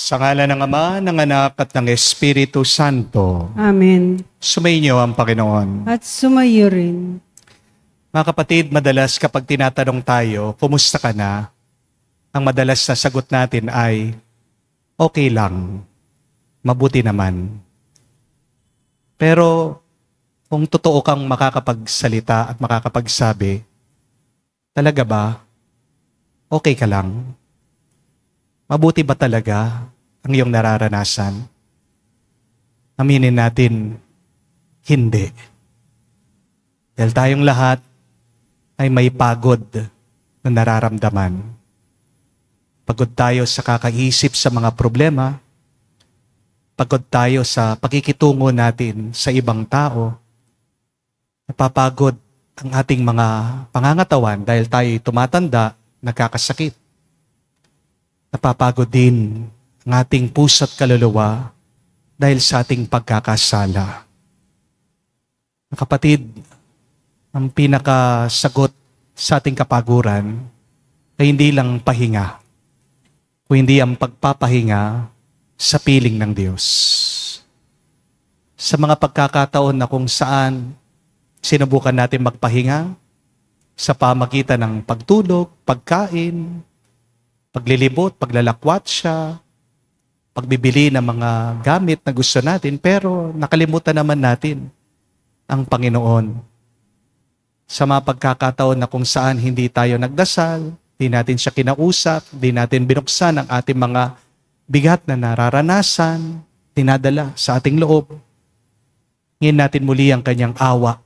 Sa ngalan ng Ama, ng Anak, at ng Espiritu Santo. Amen. Sumainyo ang Panginoon. At sumayo rin. Mga kapatid, madalas kapag tinatanong tayo, kumusta ka na? Ang madalas na sagot natin ay, okay lang, mabuti naman. Pero kung totoo kang makakapagsalita at makakapagsabi, talaga ba, okay ka lang? Mabuti ba talaga ang iyong nararanasan? Aminin natin, hindi. Dahil tayong lahat ay may pagod na nararamdaman. Pagod tayo sa kakaisip sa mga problema. Pagod tayo sa pakikitungo natin sa ibang tao. Napapagod ang ating mga pangangatawan dahil tayo'y tumatanda, nagkakasakit. Napapagod din ang ating puso't kaluluwa dahil sa ating pagkakasala. Kapatid, ang pinakasagot sa ating kapaguran ay hindi lang pahinga, kundi ang pagpapahinga sa piling ng Diyos. Sa mga pagkakataon na kung saan sinubukan natin magpahinga sa pamagitan ng pagtulog, pagkain, paglilibot, paglalakwatsa, pagbibili ng mga gamit na gusto natin, pero nakalimutan naman natin ang Panginoon. Sa mga pagkakataon na kung saan hindi tayo nagdasal, di natin siya kinausap, di natin binuksan ang ating mga bigat na nararanasan, tinadala sa ating loob. Ngayon natin muli ang kanyang awa.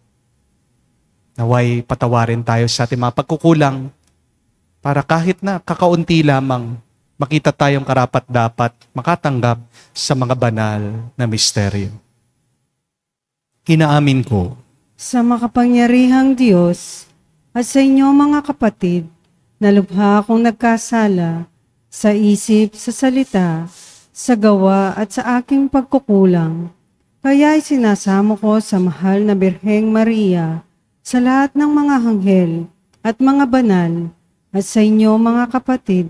Naway patawarin tayo sa ating mga pagkukulang, para kahit na kakaunti lamang, makita tayong karapat-dapat makatanggap sa mga banal na misteryo. Inaamin ko Sa makapangyarihang Diyos at sa inyo mga kapatid, na lubha akong nagkasala sa isip, sa salita, sa gawa at sa aking pagkukulang. Kaya'y sinasamo ko sa mahal na Birheng Maria, sa lahat ng mga anghel at mga banal, at sa inyo mga kapatid,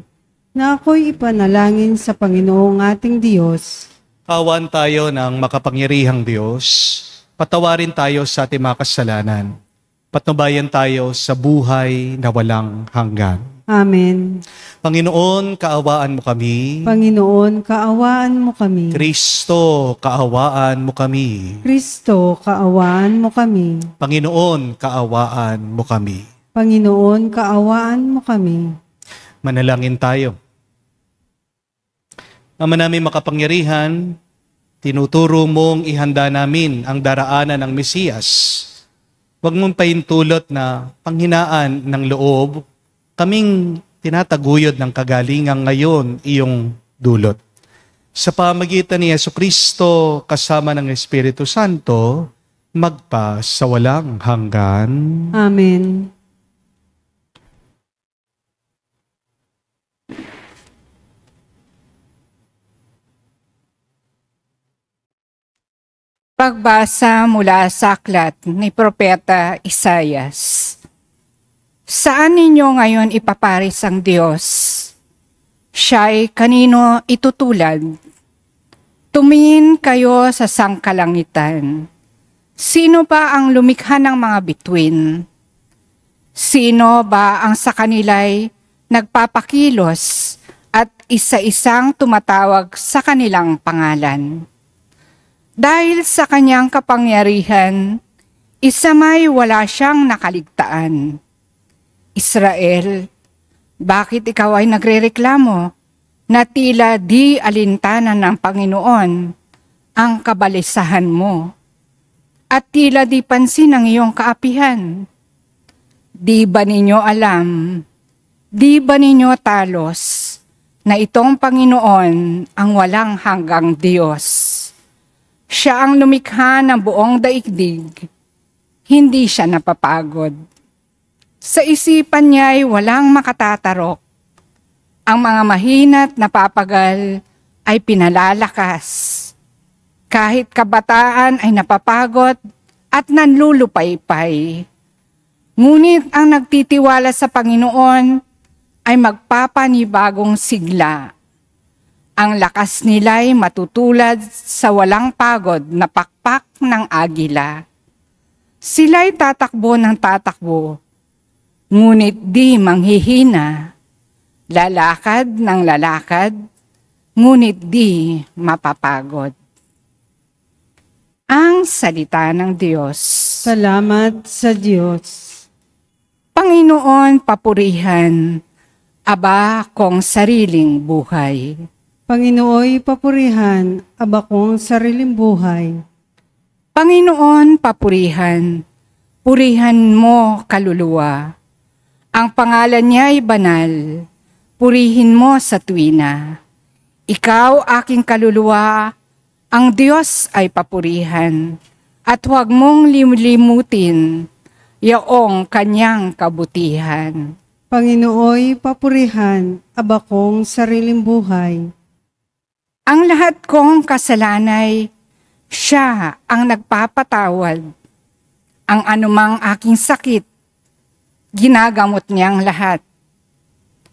na ako'y ipanalangin sa Panginoong ating Diyos. kawan tayo ng makapangyarihang Diyos, patawarin tayo sa ating mga kasalanan, patnubayan tayo sa buhay na walang hanggan. Amen. Panginoon, kaawaan mo kami. Panginoon, kaawaan mo kami. Kristo, kaawaan mo kami. Kristo, kaawaan mo kami. Panginoon, kaawaan mo kami. Panginoon, kaawaan mo kami. Manalangin tayo. Ama namin makapangyarihan, tinuturo mong ihanda namin ang daraanan ng Mesiyas. Huwag mong pahintulot na panghinaan ng loob, kaming tinataguyod ng kagalingan ngayon iyong dulot. Sa pamagitan ni Jesucristo kasama ng Espiritu Santo, magpa sa walang hanggan. Amen. Pagbasa mula sa aklat ni Propeta Isaias. Saan ninyo ngayon ipaparis ang Diyos? Siya'y kanino itutulad? Tumingin kayo sa sangkalangitan. Sino ba ang lumikha ng mga bituin? Sino ba ang sa kanila'y nagpapakilos at isa-isang tumatawag sa kanilang pangalan? Dahil sa kanyang kapangyarihan, isa may wala siyang nakaligtaan. Israel, bakit ikaw ay nagrereklamo na tila di alintanan ng Panginoon ang kabalisahan mo at tila di pansin ang iyong kaapihan? Di ba ninyo alam, di ba ninyo talos na itong Panginoon ang walang hanggang Diyos? Siya ang lumikha ng buong daigdig, hindi siya napapagod. Sa isipan niya'y walang makatatarok. Ang mga mahina't napapagal ay pinalalakas. Kahit kabataan ay napapagod at nanlulupaypay. Ngunit ang nagtitiwala sa Panginoon ay magpapanibagong sigla. Ang lakas nila'y matutulad sa walang pagod na pakpak ng agila. Sila'y tatakbo ng tatakbo, ngunit di manghihina. Lalakad ng lalakad, ngunit di mapapagod. Ang salita ng Diyos. Salamat sa Diyos. Panginoon, papurihan, aba kong sariling buhay. Panginooy papurihan, aba kong sariling buhay. Panginoon, papurihan, purihan mo kaluluwa. Ang pangalan niya ay banal, purihin mo sa tuwina. Ikaw, aking kaluluwa, ang Diyos ay papurihan, at huwag mong limutin yaong kanyang kabutihan. Panginooy papurihan, aba kong sariling buhay. Ang lahat kong kasalanay, siya ang nagpapatawad. Ang anumang aking sakit, ginagamot niyang lahat.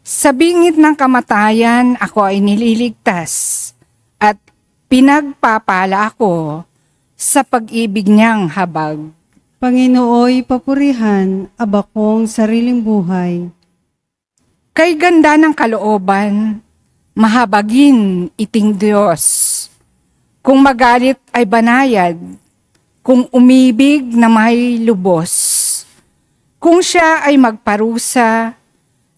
Sa bingit ng kamatayan, ako ay nililigtas at pinagpapala ako sa pag-ibig niyang habag. Panginooy papurihan, aba kong sariling buhay. Kay ganda ng kalooban, mahabagin iting Diyos. Kung magalit ay banayad, kung umibig na may lubos. Kung siya ay magparusa,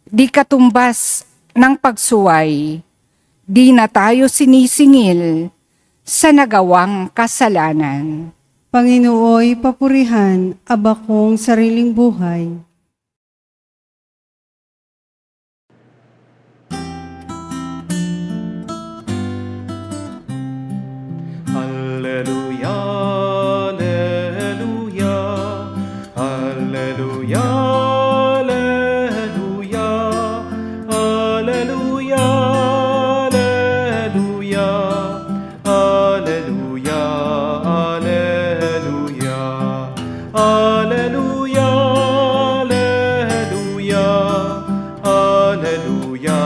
di katumbas ng pagsuway, di na tayo sinisingil sa nagawang kasalanan. Panginooy papurihan, aba kong sariling buhay. Alleluia, alleluia, alleluia, alleluia, alleluia, alleluia, alleluia, alleluia, alleluia, alleluia, alleluia,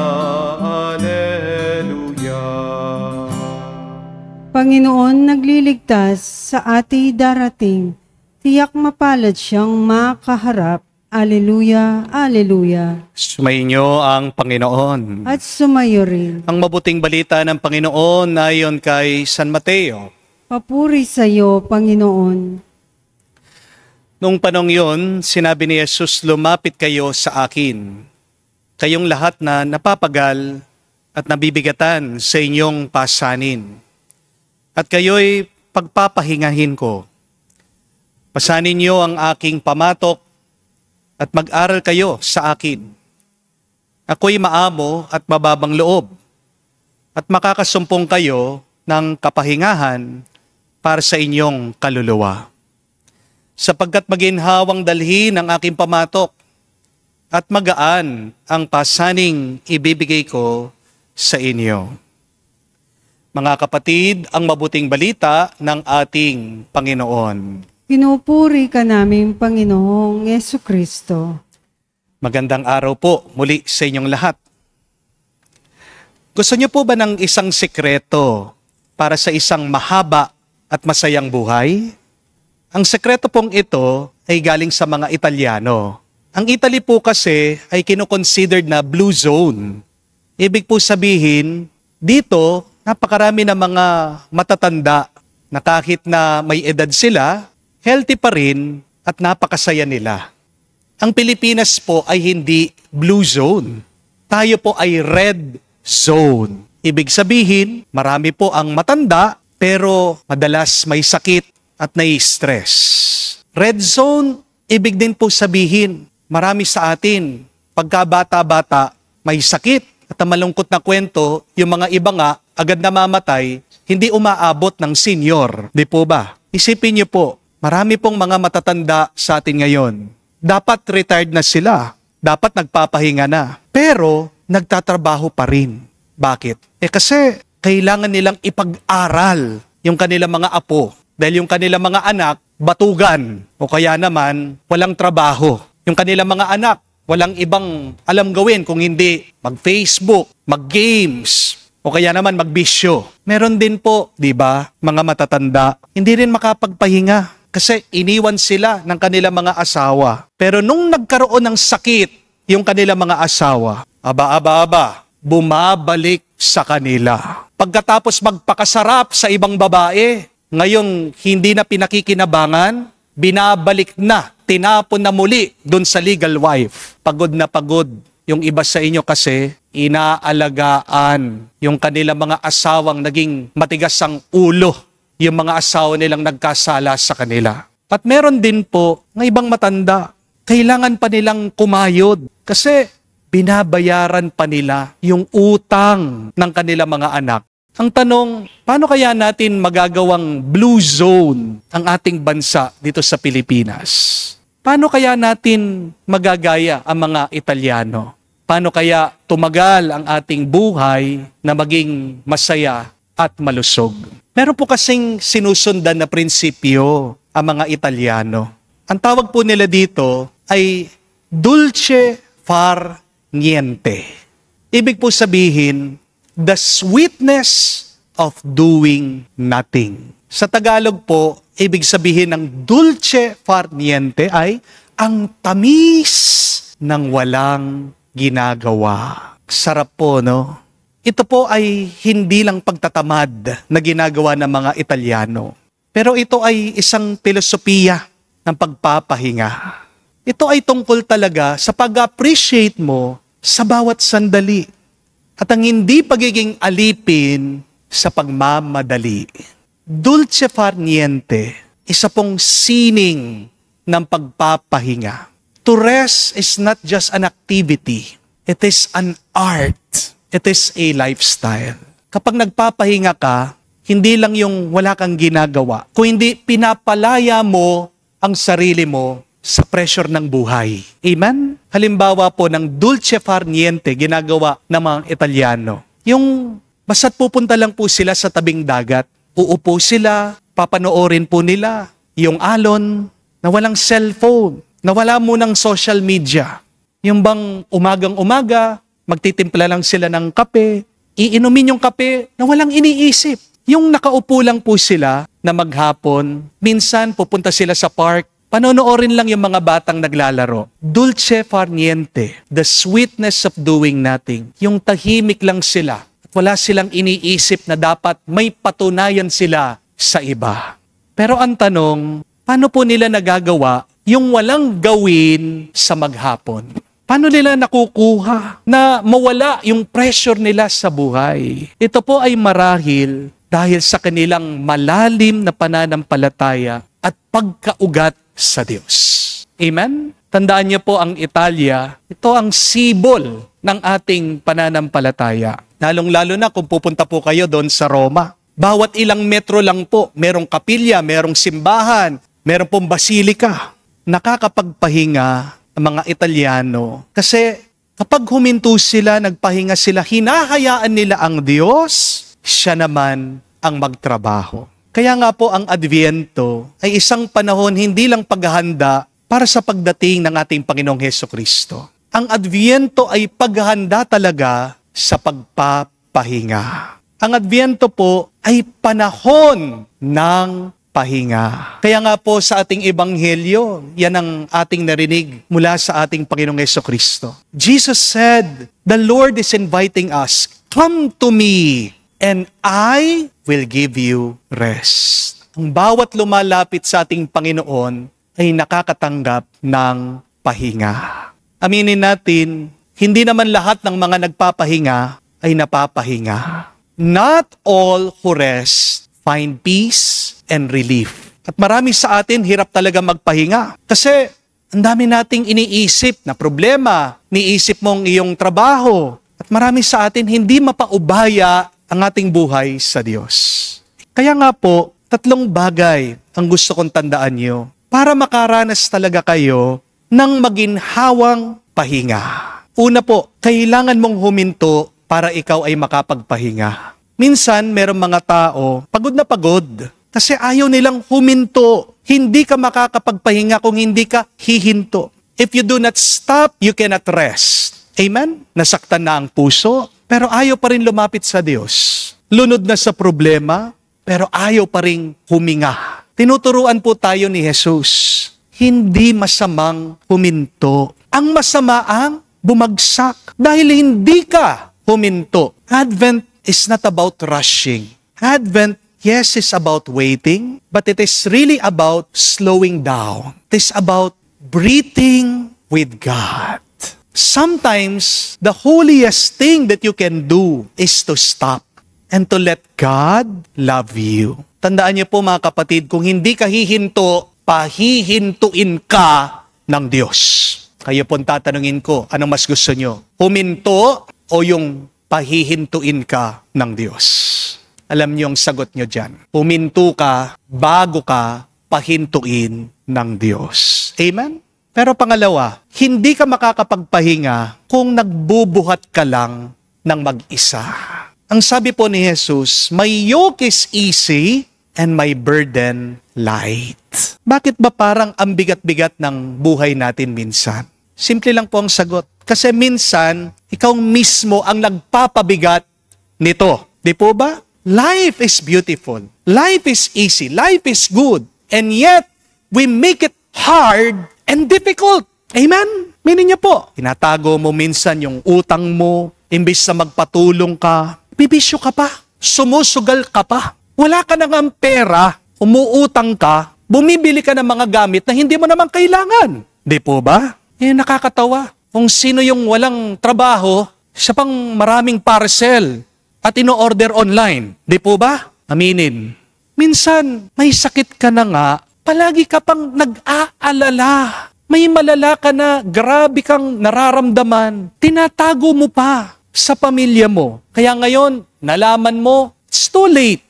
alleluia. Panginoon nagliligtas sa ati darating, tiyak mapalad siyang makaharap. Alleluia, alleluia. Sumainyo ang Panginoon. At sumayo rin. Ang mabuting balita ng Panginoon ayon kay San Mateo. Papuri sa iyo, Panginoon. Noong panong yun, sinabi ni Jesus, lumapit kayo sa akin. Kayong lahat na napapagal at nabibigatan sa inyong pasanin. At kayo'y pagpapahingahin ko. Pasanin niyo ang aking pamatok at mag-aral kayo sa akin. Ako'y maamo at mababang loob at makakasumpong kayo ng kapahingahan para sa inyong kaluluwa. Sapagkat maginhawang dalhin ang aking pamatok at magaan ang pasaning ibibigay ko sa inyo. Mga kapatid, ang mabuting balita ng ating Panginoon. Pinupuri ka namin, Panginoong Yesukristo. Magandang araw po muli sa inyong lahat. Gusto niyo po ba ng isang sikreto para sa isang mahaba at masayang buhay? Ang sekreto pong ito ay galing sa mga Italyano. Ang Italy po kasi ay kinoconsidered na blue zone. Ibig po sabihin, dito napakarami na mga matatanda na kahit na may edad sila, healthy pa rin at napakasaya nila. Ang Pilipinas po ay hindi blue zone. Tayo po ay red zone. Ibig sabihin, marami po ang matanda pero madalas may sakit at nai-stress. Red zone, ibig din po sabihin, marami sa atin, pagka bata-bata, may sakit. At ang malungkot na kwento, yung mga iba nga, agad namamatay, hindi umaabot ng senior. Di po ba? Isipin niyo po, marami pong mga matatanda sa atin ngayon. Dapat retired na sila. Dapat nagpapahinga na. Pero, nagtatrabaho pa rin. Bakit? Kasi, kailangan nilang ipag-aral yung kanilang mga apo. Dahil yung kanilang mga anak, batugan. O kaya naman, walang trabaho. Yung kanilang mga anak, walang ibang alam gawin kung hindi mag-Facebook, mag-games, o kaya naman magbisyo. Meron din po, di ba, mga matatanda, hindi rin makapagpahinga kasi iniwan sila ng kanilang mga asawa. Pero nung nagkaroon ng sakit yung kanilang mga asawa, bumabalik sa kanila. Pagkatapos magpakasarap sa ibang babae, ngayong hindi na pinakikinabangan, binabalik na, tinapon na muli dun sa legal wife. Pagod na pagod. Yung iba sa inyo kasi, inaalagaan yung kanilang mga asawang naging matigas ang ulo, yung mga asawa nilang nagkasala sa kanila. At meron din po ng ibang matanda, kailangan pa nilang kumayod kasi binabayaran pa nila yung utang ng kanilang mga anak. Ang tanong, paano kaya natin magagawang blue zone ang ating bansa dito sa Pilipinas? Paano kaya natin magagaya ang mga Italyano? Paano kaya tumagal ang ating buhay na maging masaya at malusog? Meron po kasing sinusundan na prinsipyo ang mga Italyano. Ang tawag po nila dito ay dulce far niente. Ibig po sabihin, the sweetness of doing nothing. Sa Tagalog po, ibig sabihin ng dulce far niente ay ang tamis ng walang ginagawa. Sarap po, no? Ito po ay hindi lang pagtatamad na ginagawa ng mga Italyano. Pero ito ay isang filosofiya ng pagpapahinga. Ito ay tungkol talaga sa pag-appreciate mo sa bawat sandali. At ang hindi pagiging alipin sa pagmamadali. Dulce far niente, isa pong sining ng pagpapahinga. To rest is not just an activity. It is an art. It is a lifestyle. Kapag nagpapahinga ka, hindi lang yung wala kang ginagawa, kung hindi pinapalaya mo ang sarili mo sa pressure ng buhay. Amen? Halimbawa po ng dulce far niente ginagawa ng mga Italyano. Yung basta't pupunta lang po sila sa tabing dagat, uupo sila, papanoorin po nila yung alon na walang cellphone, na wala munang social media. Yung bang umagang-umaga, magtitimpla lang sila ng kape, iinumin yung kape na walang iniisip. Yung nakaupo lang po sila na maghapon, minsan pupunta sila sa park, panonoorin lang yung mga batang naglalaro. Dulce far niente, the sweetness of doing nothing. Yung tahimik lang sila at wala silang iniisip na dapat may patunayan sila sa iba. Pero ang tanong, paano po nila nagagawa yung walang gawin sa maghapon? Paano nila nakukuha na mawala yung pressure nila sa buhay? Ito po ay marahil dahil sa kanilang malalim na pananampalataya at pagkaugat sa Diyos. Amen? Tandaan niyo po ang Italia, ito ang sibol ng ating pananampalataya. Lalong-lalo na kung pupunta po kayo doon sa Roma. Bawat ilang metro lang po, merong kapilya, merong simbahan, meron pong basilika. Nakakapagpahinga ang mga Italyano. Kasi kapag huminto sila, nagpahinga sila, hinahayaan nila ang Diyos, siya naman ang magtrabaho. Kaya nga po ang Adviento ay isang panahon hindi lang paghahanda para sa pagdating ng ating Panginoong Hesukristo. Ang Adviento ay paghahanda talaga sa pagpapahinga. Ang Adviento po ay panahon ng pahinga. Kaya nga po sa ating Ebanghelyo, yan ang ating narinig mula sa ating Panginoong Hesukristo. Jesus said, "The Lord is inviting us, come to me, and I will give you rest." Ang bawat lumalapit sa ating Panginoon ay nakakatanggap ng pahinga. Aminin natin, hindi naman lahat ng mga nagpapahinga ay napapahinga. Not all who rest find peace and relief. At marami sa atin hirap talaga magpahinga. Kasi ang dami nating iniisip na problema, niisip mong iyong trabaho. At marami sa atin hindi mapaubaya ang ating buhay sa Diyos. Kaya nga po, 3 bagay ang gusto kong tandaan nyo para makaranas talaga kayo ng maginhawang pahinga. Una po, kailangan mong huminto para ikaw ay makapagpahinga. Minsan, merong mga tao, pagod na pagod, kasi ayaw nilang huminto. Hindi ka makakapagpahinga kung hindi ka hihinto. If you do not stop, you cannot rest. Amen? Nasaktan na ang puso, pero ayaw pa rin lumapit sa Diyos. Lunod na sa problema, pero ayaw pa rin huminga. Tinuturuan po tayo ni Jesus, hindi masamang huminto. Ang masama ang bumagsak dahil hindi ka huminto. Advent is not about rushing. Advent, yes, is about waiting, but it is really about slowing down. It is about breathing with God. Sometimes, the holiest thing that you can do is to stop and to let God love you. Tandaan niyo po mga kapatid, kung hindi ka hihinto, pahihintuin ka ng Diyos. Kayo pong tatanungin ko, anong mas gusto niyo? Huminto o yung pahihintuin ka ng Diyos? Alam niyo ang sagot niyo dyan. Huminto ka bago ka pahintuin ng Diyos. Amen? Pero pangalawa, hindi ka makakapagpahinga kung nagbubuhat ka lang ng mag-isa. Ang sabi po ni Jesus, my yoke is easy and my burden light. Bakit ba parang ang bigat-bigat ng buhay natin minsan? Simple lang po ang sagot. Kasi minsan, ikaw mismo ang nagpapabigat nito. Di po ba? Life is beautiful. Life is easy. Life is good. And yet, we make it hard and difficult. Amen? Meaning niya po, tinatago mo minsan yung utang mo, imbis na magpatulong ka, bibisyo ka pa, sumusugal ka pa, wala ka na ng pera, umuutang ka, bumibili ka ng mga gamit na hindi mo naman kailangan. Di po ba? Nakakatawa. Kung sino yung walang trabaho, siya pang maraming parcel at ino-order online. Di po ba? Aminin. Minsan, may sakit ka na nga, palagi ka pang nag-aalala. May malala ka na, grabe kang nararamdaman. Tinatago mo pa sa pamilya mo. Kaya ngayon, nalaman mo, it's too late.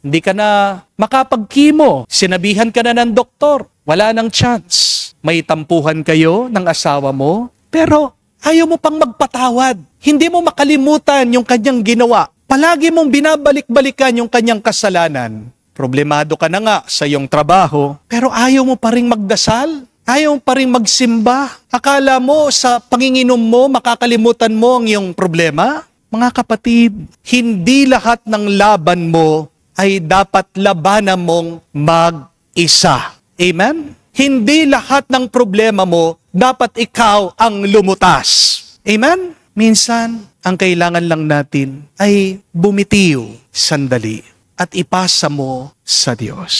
Hindi ka na makapag-chemo. Sinabihan ka na ng doktor. Wala nang chance. May tampuhan kayo ng asawa mo, pero ayaw mo pang magpatawad. Hindi mo makalimutan yung kanyang ginawa. Palagi mong binabalik-balikan yung kanyang kasalanan. Problemado ka na nga sa iyong trabaho, pero ayaw mo pa rin magdasal, ayaw mo pa rin magsimba. Akala mo sa panginginom mo, makakalimutan mo ang iyong problema? Mga kapatid, hindi lahat ng laban mo ay dapat labanan mong mag-isa. Amen? Hindi lahat ng problema mo dapat ikaw ang lumutas. Amen? Minsan, ang kailangan lang natin ay bumitiw sandali at ipasa mo sa Diyos.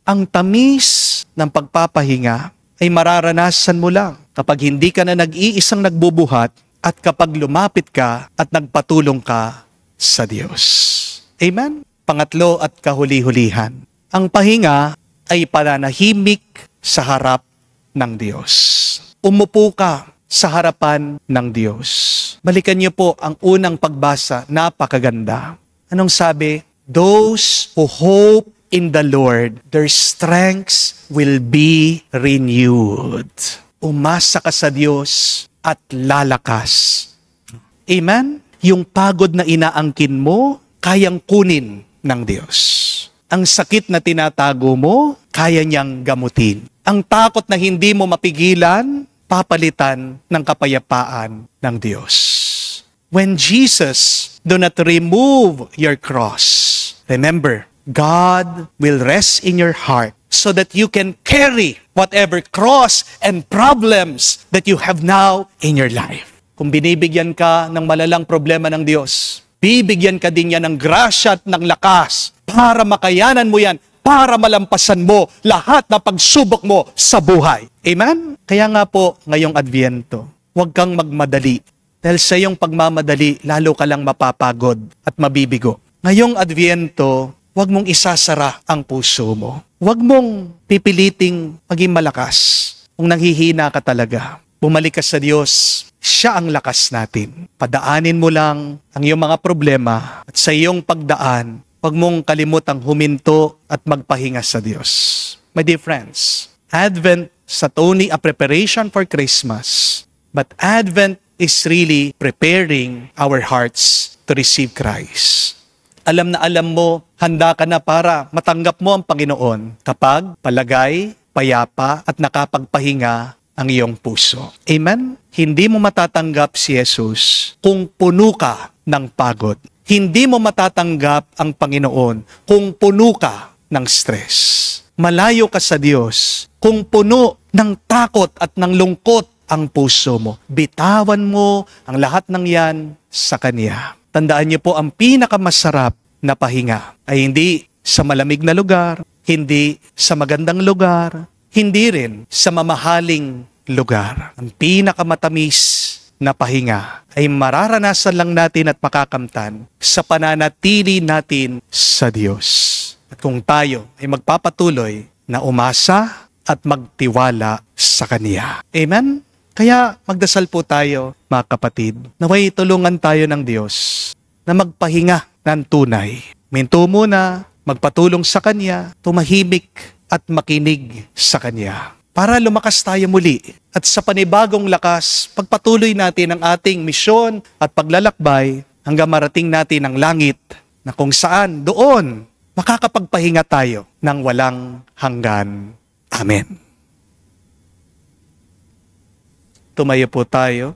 Ang tamis ng pagpapahinga ay mararanasan mo lang kapag hindi ka na nag-iisang nagbubuhat at kapag lumapit ka at nagpatulong ka sa Diyos. Amen? Pangatlo at kahuli-hulihan. Ang pahinga ay pananahimik sa harap ng Diyos. Umupo ka sa harapan ng Diyos. Balikan niyo po ang unang pagbasa, napakaganda. Anong sabi? Those who hope in the Lord, their strengths will be renewed. Umasa ka sa Diyos at lalakas. Amen? Yung pagod na inaangkin mo, kayang kunin ng Diyos. Ang sakit na tinatago mo, kaya niyang gamutin. Ang takot na hindi mo mapigilan, papalitan ng kapayapaan ng Diyos. When Jesus do not remove your cross, remember, God will rest in your heart so that you can carry whatever cross and problems that you have now in your life. Kung binibigyan ka ng malalang problema ng Diyos, bibigyan ka din yan ng grasya at ng lakas para makayanan mo yan, para malampasan mo lahat na pagsubok mo sa buhay. Amen? Kaya nga po, ngayong Adviento, huwag kang magmadali. Dahil sa iyong pagmamadali, lalo ka lang mapapagod at mabibigo. Ngayong Adviento, huwag mong isasara ang puso mo. Huwag mong pipiliting maging malakas. Kung nanghihina ka talaga, bumalik ka sa Diyos. Siya ang lakas natin. Padaanin mo lang ang iyong mga problema at sa iyong pagdaan, huwag mong kalimutang huminto at magpahinga sa Diyos. My dear friends, Advent is not only a preparation for Christmas, but Advent is really preparing our hearts to receive Christ. Alam na alam mo, handa ka na para matanggap mo ang Panginoon kapag palagay, payapa at nakapagpahinga ang iyong puso. Amen? Hindi mo matatanggap si Jesus kung puno ka ng pagod. Hindi mo matatanggap ang Panginoon kung puno ka ng stress. Malayo ka sa Diyos kung puno ng takot at ng lungkot ang puso mo. Bitawan mo ang lahat ng yan sa Kanya. Tandaan niyo po, ang pinakamasarap na pahinga ay hindi sa malamig na lugar, hindi sa magandang lugar, hindi rin sa mamahaling lugar. Ang pinakamatamis na pahinga ay mararanasan lang natin at makakamtan sa pananatili natin sa Diyos. At kung tayo ay magpapatuloy na umasa at magtiwala sa Kanya. Amen? Kaya magdasal po tayo, mga kapatid, naway tulungan tayo ng Diyos na magpahinga ng tunay. Minto muna, magpatulong sa Kanya, tumahimik at makinig sa Kanya. Para lumakas tayo muli at sa panibagong lakas, pagpatuloy natin ang ating misyon at paglalakbay hanggang marating natin ang langit na kung saan doon makakapagpahinga tayo ng walang hanggan. Amen. Tumayo po tayo.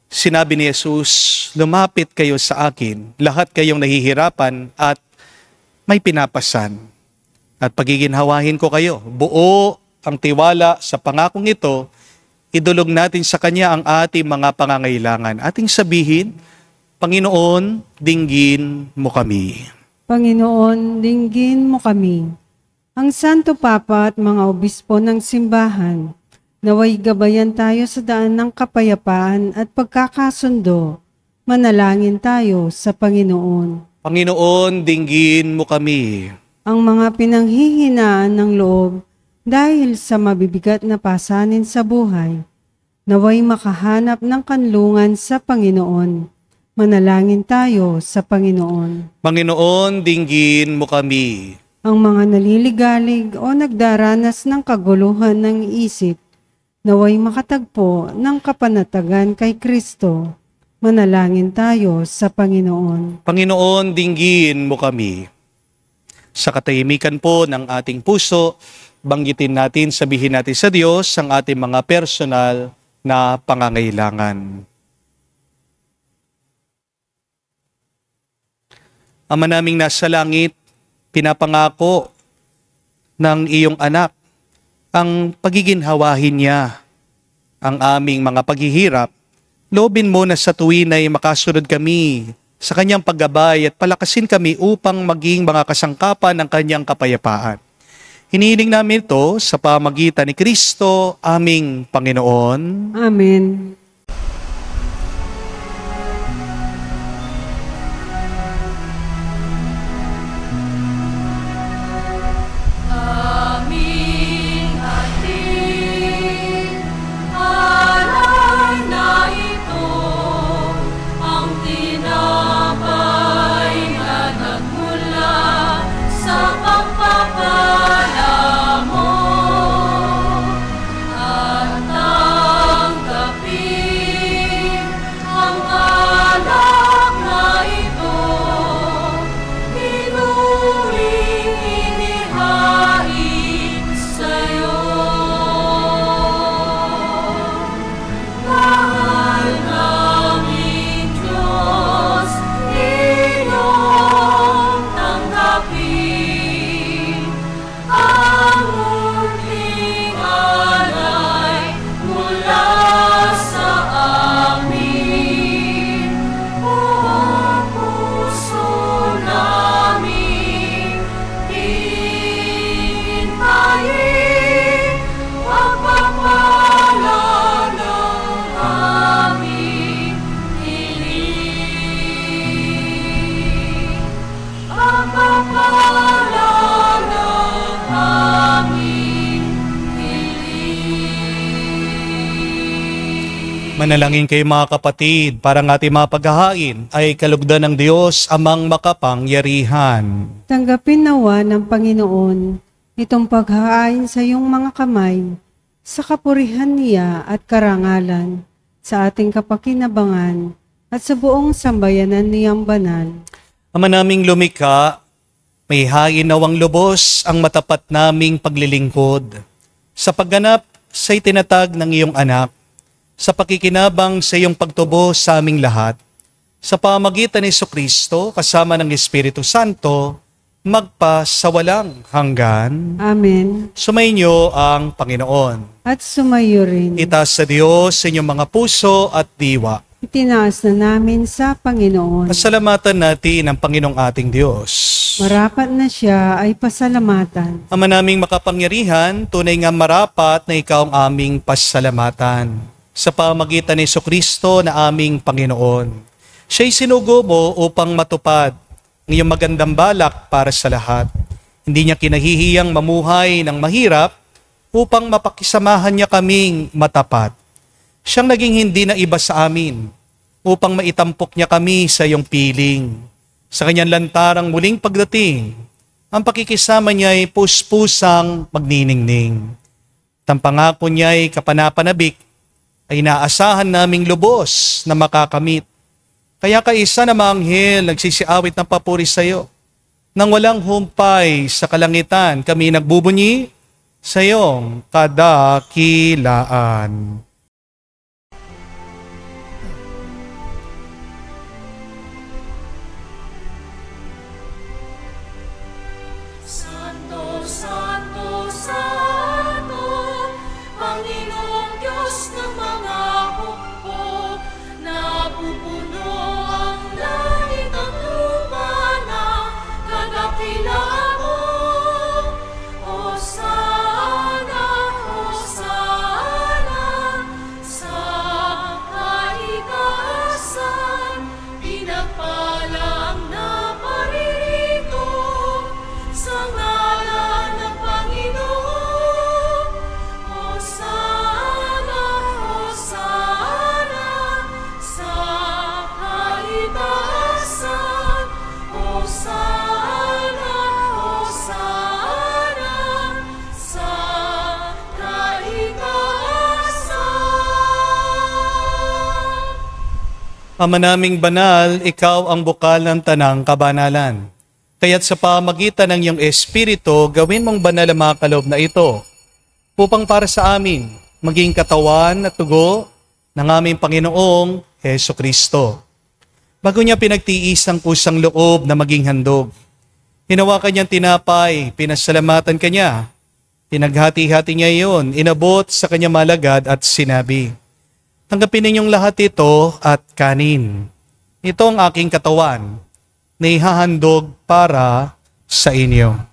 Sinabi ni Jesus, lumapit kayo sa akin, lahat kayong nahihirapan at may pinapasan. At pagiginhawahin ko kayo. Buo ang tiwala sa pangakong ito, idulog natin sa Kanya ang ating mga pangangailangan. Ating sabihin, Panginoon, dinggin mo kami. Panginoon, dinggin mo kami. Ang Santo Papa at mga obispo ng simbahan, naway gabayan tayo sa daan ng kapayapaan at pagkakasundo. Manalangin tayo sa Panginoon. Panginoon, dinggin mo kami. Ang mga pinanghihinaan ng loob dahil sa mabibigat na pasanin sa buhay, naway makahanap ng kanlungan sa Panginoon. Manalangin tayo sa Panginoon. Panginoon, dinggin mo kami. Ang mga naliligalig o nagdaranas ng kaguluhan ng isip, naway makatagpo ng kapanatagan kay Kristo. Manalangin tayo sa Panginoon. Panginoon, dinggin mo kami. Sa katahimikan po ng ating puso, banggitin natin, sabihin natin sa Diyos ang ating mga personal na pangangailangan. Ama naming nasa langit, pinapangako ng iyong anak ang pagiginhawahin niya ang aming mga paghihirap. Loobin mo na sa tuwin ay makasunod kami sa kanyang paggabay at palakasin kami upang maging mga kasangkapan ng kanyang kapayapaan. Hinihiling namin ito sa pamagitan ni Kristo, aming Panginoon. Amen. Manalangin kayo mga kapatid, para ang ating mga paghahain ay kalugdan ng Diyos amang makapangyarihan. Tanggapin nawa ng Panginoon itong paghahain sa iyong mga kamay, sa kapurihan niya at karangalan, sa ating kapakinabangan at sa buong sambayanan niyang banal. Ama naming lumikha, may hain nawang lubos ang matapat naming paglilingkod. sa pagganap sa itinatag ng iyong anak, sa pakikinabang sa iyong pagtubo sa aming lahat, sa pamagitan ni Jesucristo kasama ng Espiritu Santo, magpa sa walang hanggan. Amen. Sumainyo ang Panginoon. At sumayo rin. Itaas sa Diyos sa inyong mga puso at diwa. Itinaas na namin sa Panginoon. Pasalamatan natin ang Panginoong ating Diyos. Marapat na siya ay pasalamatan. Ama naming makapangyarihan, tunay nga marapat na ikaw ang aming pasalamatan. Sa pamagitan ni Jesucristo na aming Panginoon. Siya'y sinugo mo upang matupad ang iyong magandang balak para sa lahat. Hindi niya kinahihiyang mamuhay ng mahirap upang mapakisamahan niya kaming matapat. Siyang naging hindi na iba sa amin upang maitampok niya kami sa iyong piling. Sa kanyang lantarang muling pagdating, ang pakikisama niya ay puspusang magniningning. Ang pangako niya ay kapanapanabik, ay naasahan naming lubos na makakamit. Kaya kaisa na mga anghel nagsisiawit ng papuri sa iyo. Nang walang humpay sa kalangitan, kami nagbubunyi sa iyong kadakilaan. Santo, Santo, Santo, Panginoong Diyos ng mga hukbo, napupuno ang langit at lupa ng kadakilaan mo. Hosana, Hosana, sa kaitaasan, pinagpala ang naparirito sa ngalan ng Panginoon. Hosana, Hosana, sa kaitaasan. Hosana, Hosana, sa kaitaasan. Ama naming banal, ikaw ang bukal ng tanang kabanalan. Kaya't sa pamagitan ng iyong Espiritu, gawin mong banal ang mga kaloob na ito, upang para sa amin, maging katawan at tugo ng aming Panginoong Heso Kristo. Bago niya pinagtiis ang kusang loob na maging handog, hinawakan niyang tinapay, pinasalamatan kanya, pinaghati-hati niya iyon, inabot sa kanya malagad at sinabi, "Tanggapin ninyong lahat ito at kanin. Ito ang aking katawan, na ihahandog para sa inyo."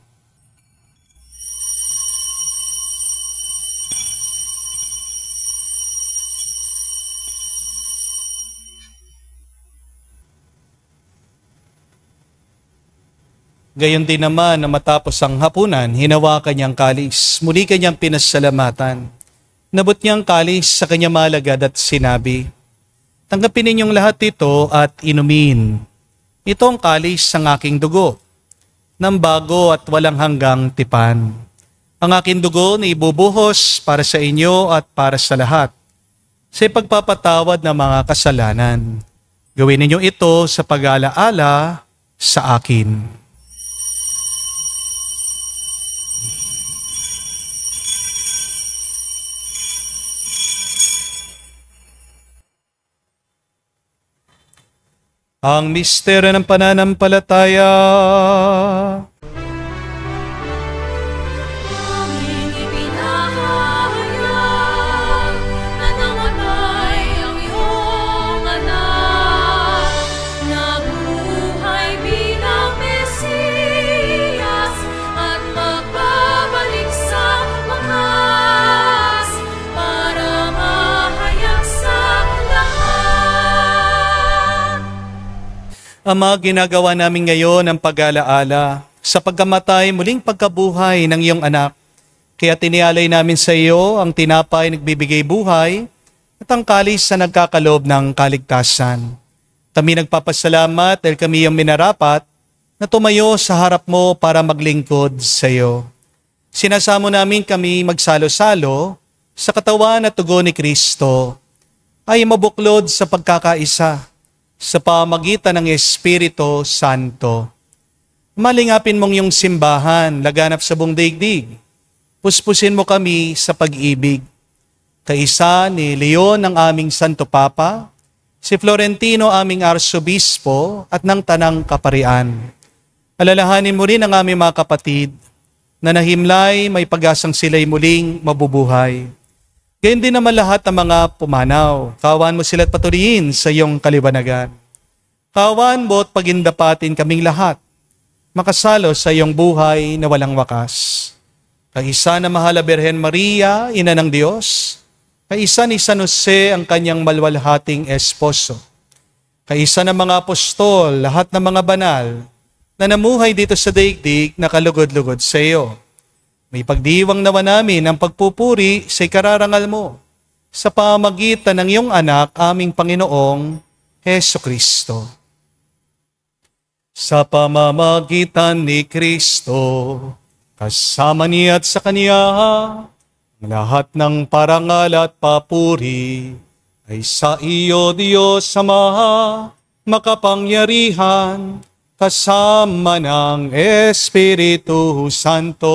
Gayon din naman na matapos ang hapunan, hinawakan niyang kalis. Muli kanyang pinasalamatan. Nabot niyang kalis sa kanya malagad at sinabi, "Tanggapin ninyong lahat ito at inumin. Ito ang kalis ng aking dugo, ng bago at walang hanggang tipan. Ang aking dugo na ibubuhos para sa inyo at para sa lahat, sa pagpapatawad ng mga kasalanan. Gawin ninyo ito sa pag-alaala sa akin." Ang misteryo ng pananampalataya. Aming ipinahayag na namatay ang iyong anak, nabuhay bilang Mesiyas at magbabalik sa wakas para mahayag sa lahat. Ama, ginagawa namin ngayon ang pag-alaala sa pagkamatay muling pagkabuhay ng iyong anak. Kaya tinialay namin sa iyo ang tinapay nagbibigay buhay at ang kalis na nagkakaloob ng kaligtasan. Kami nagpapasalamat dahil kami ang minarapat na tumayo sa harap mo para maglingkod sa iyo. Sinasamo namin kami magsalo-salo sa katawan at tugo ni Kristo ay mabuklod sa pagkakaisa sa pamagitan ng Espiritu Santo. Malingapin mong iyong simbahan, laganap sa buong daigdig. Puspusin mo kami sa pag-ibig. Kaisa ni Leon ang aming Santo Papa, si Florentino aming Arsobispo at ng Tanang Kaparian. Alalahanin mo rin ang aming mga kapatid na nahimlay may pag-asang sila'y muling mabubuhay. Gayon din naman lahat ng mga pumanaw. Kawan mo sila't patuloyin sa iyong kaliwanagan. Kawan mo at pagindapatin kaming lahat, makasalo sa iyong buhay na walang wakas. Kaisa na mahal na Birhen Maria, Ina ng Diyos, kaisa ni San Jose ang kanyang malwalhating esposo, kaisa ng mga apostol, lahat ng mga banal, na namuhay dito sa daigdig na kalugod-lugod sa iyo. May pagdiwang nawa namin ang pagpupuri sa ikararangal mo sa pamagitan ng iyong anak, aming Panginoong Heso Kristo. Sa pamamagitan ni Kristo, kasama niya at sa Kanya, ang lahat ng parangal at papuri ay sa iyo, Diyos Ama, makapangyarihan, kasama ng Espiritu Santo,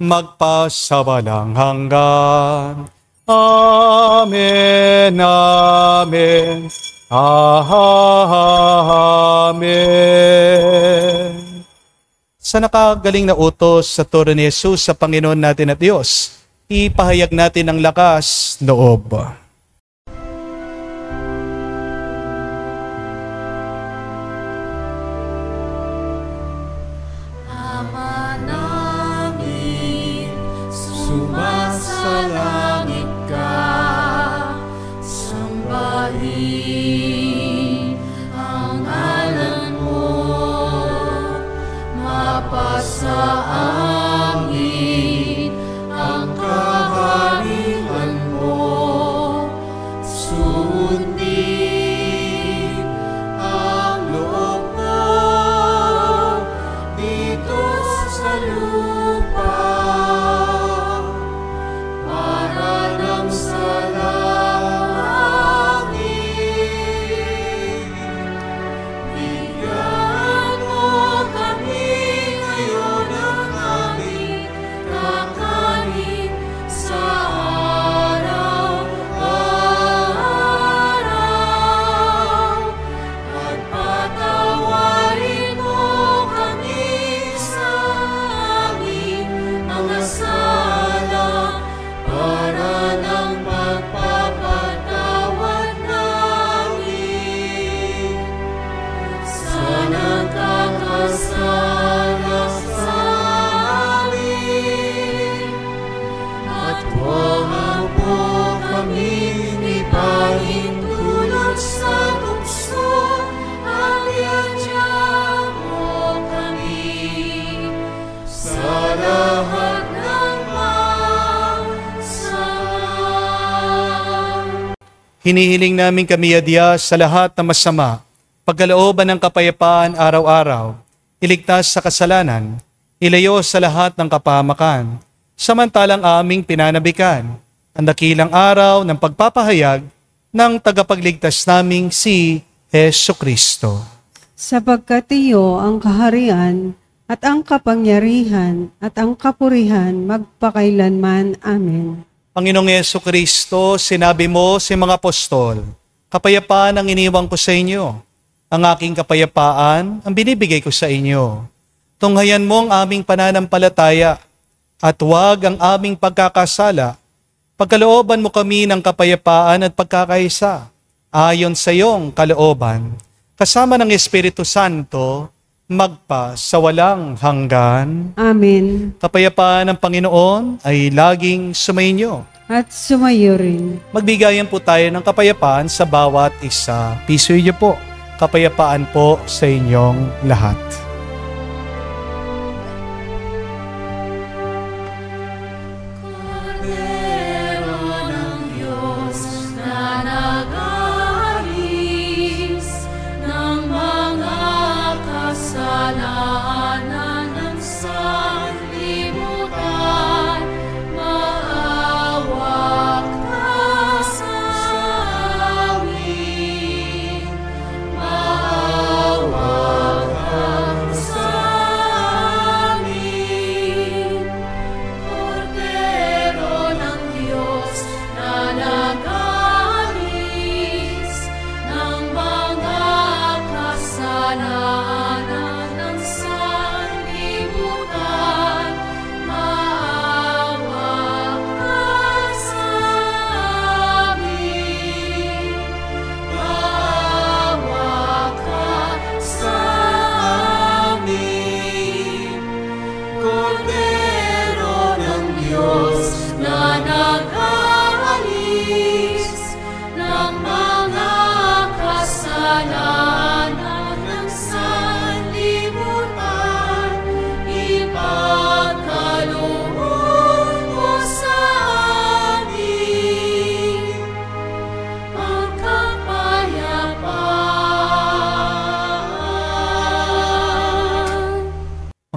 magpasawalang hanggan. Amen, amen, amen. Sa nakagaling na utos sa turo ni Jesus sa Panginoon natin at Diyos, ipahayag natin ang lakas loob. Ama namin, sumasalangit ka, sambahin ang ngalan mo, mapasa amin ang kaharian mo, sundin ang loob mo dito sa lupa, para lang sa langit. Bigyan mo kami ngayon ng aming kakanin sa araw-araw, at patawarin mo kami sa aming mga sala, para ng pagpapatawad namin sa nagkakasala sa amin. At huwag mo kami ipahintulot sa tukso, at iadya mo kami sa lahat ng masama. Hinihiling namin kami adya sa lahat ng masama, pagkalooban ng kapayapaan araw-araw, iligtas sa kasalanan, ilayo sa lahat ng kapahamakan, samantalang aming pinanabikan ang dakilang araw ng pagpapahayag ng tagapagligtas naming si Heso Kristo. Sapagkat iyo ang kaharian at ang kapangyarihan at ang kapurihan magpakailanman. Amen. Panginoong Heso Kristo, sinabi mo sa mga apostol, kapayapaan ang iniwang ko sa inyo. Ang aking kapayapaan ang binibigay ko sa inyo. Tunghayan mo ang aming pananampalataya at huwag ang aming pagkakasala. Pagkalooban mo kami ng kapayapaan at pagkakaisa ayon sa iyong kalooban, kasama ng Espiritu Santo, magpa sa walang hanggan. Amen. Kapayapaan ng Panginoon ay laging sumainyo. At sumayo rin. Magbigayan po tayo ng kapayapaan sa bawat isa. Pisuyo niyo po. Kapayapaan po sa inyong lahat. Kordero ng Diyos na nag-aalis ng mga kasalanan ng sanlibutan, maawa ka sa amin, maawa ka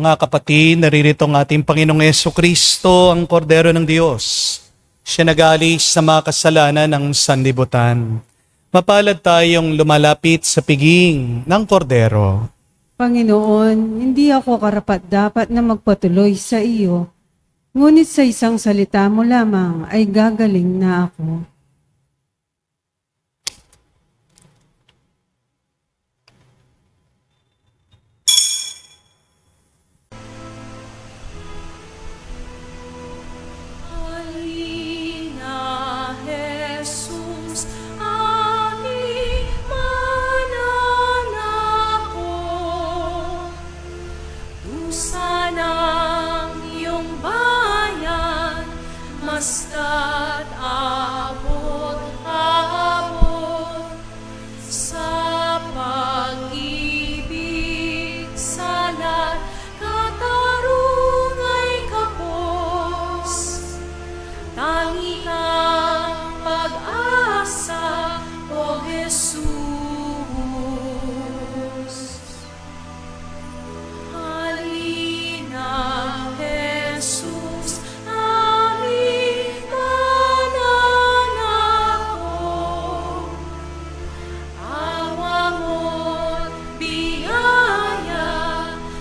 Mga kapatid, naririto ang ating Panginoong Jesucristo, ang Kordero ng Diyos. Siya nag-aalis sa mga kasalanan ng sanlibutan. Mapalad tayong lumalapit sa piging ng Kordero. Panginoon, hindi ako karapat-dapat na magpatuloy sa iyo, ngunit sa isang salita mo lamang ay gagaling na ako. Halina, Jesus, aming mananako. Dusa ng iyong bayan, masta't abot-abot sa pag-ibig salat, katarungay kapos. Tangi kang pag-asa, O Jesus. Halina, Jesus, aming mananako. Awa mo't biyaya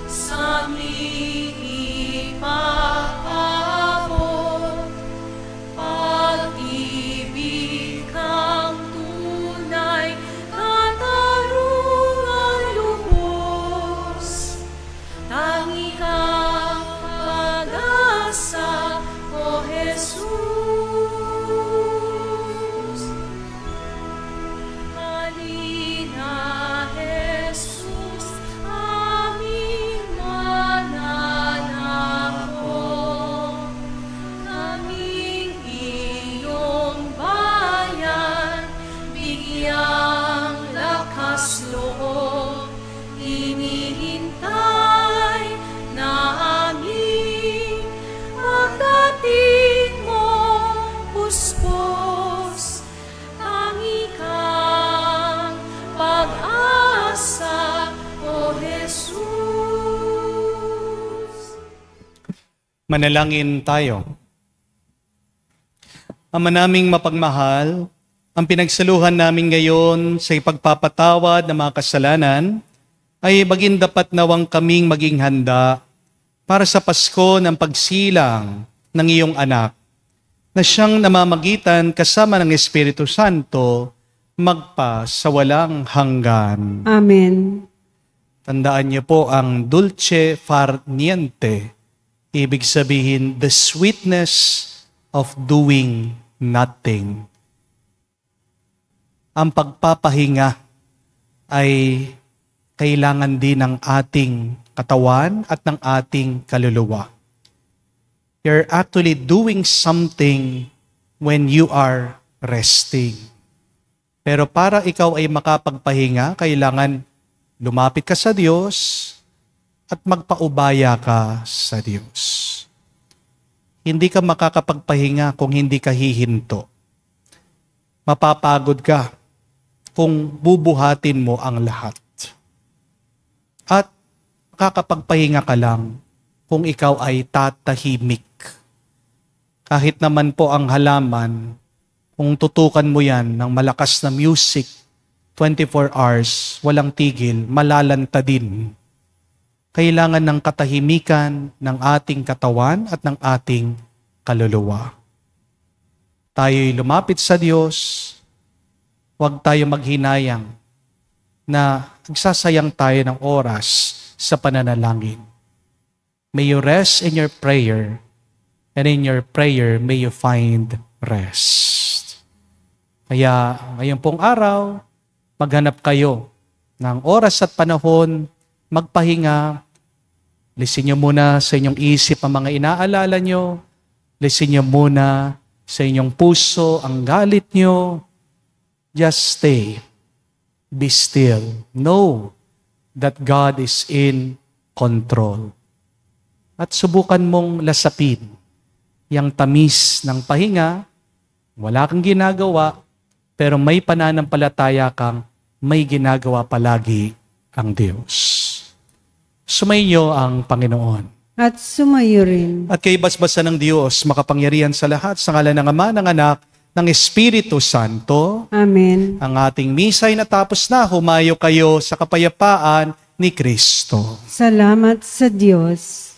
sa aming ipaabot. Pag-ibig kang tunay, katarungan lubos. Tangi kang pag-asa, O Jesus. Halina, Jesus, aming mananako. Kaming iyong bayan, bigyang lakas loob, hinihintay na aming pagdating mo, puspos. Tangi kang pag-asa, O Jesus. Manalangin tayo. Ama naming mapagmahal, ang pinagsaluhan namin ngayon sa ipagpapatawad ng mga kasalanan ay maging dapat nawang kaming maging handa para sa Pasko ng pagsilang ng iyong anak na siyang namamagitan kasama ng Espiritu Santo magpa sa walang hanggan. Amen. Tandaan niyo po ang dulce far niente. Ibig sabihin, the sweetness of doing nothing. Ang pagpapahinga ay kailangan din ng ating katawan at ng ating kaluluwa. You're actually doing something when you are resting. Pero para ikaw ay makapagpahinga, kailangan lumapit ka sa Diyos at magpaubaya ka sa Diyos. Hindi ka makakapagpahinga kung hindi ka hihinto. Mapapagod ka kung bubuhatin mo ang lahat. At makakapagpahinga ka lang kung ikaw ay tatahimik. Kahit naman po ang halaman, kung tutukan mo yan ng malakas na music, 24 hours, walang tigil, malalanta din. Kailangan ng katahimikan ng ating katawan at ng ating kaluluwa. Tayo'y lumapit sa Diyos, huwag tayo maghinayang na nagsasayang tayo ng oras sa pananalangin. May you rest in your prayer, and in your prayer may you find rest. Kaya ngayon pong araw, maghanap kayo ng oras at panahon, magpahinga. Lisin nyo muna sa inyong isip ang mga inaalala nyo. Lisin nyo muna sa inyong puso ang galit nyo. Just stay. Be still. Know that God is in control. At subukan mong lasapin yung tamis ng pahinga. Wala kang ginagawa, pero may pananampalataya kang may ginagawa palagi ang Diyos. Sumainyo ang Panginoon. At sumayo rin. At kay basbasa ng Diyos, makapangyarihan sa lahat, sa ngalan ng Ama, ng Anak, ng Espiritu Santo. Amen. Ang ating misa'y natapos na, humayo kayo sa kapayapaan ni Kristo. Salamat sa Diyos.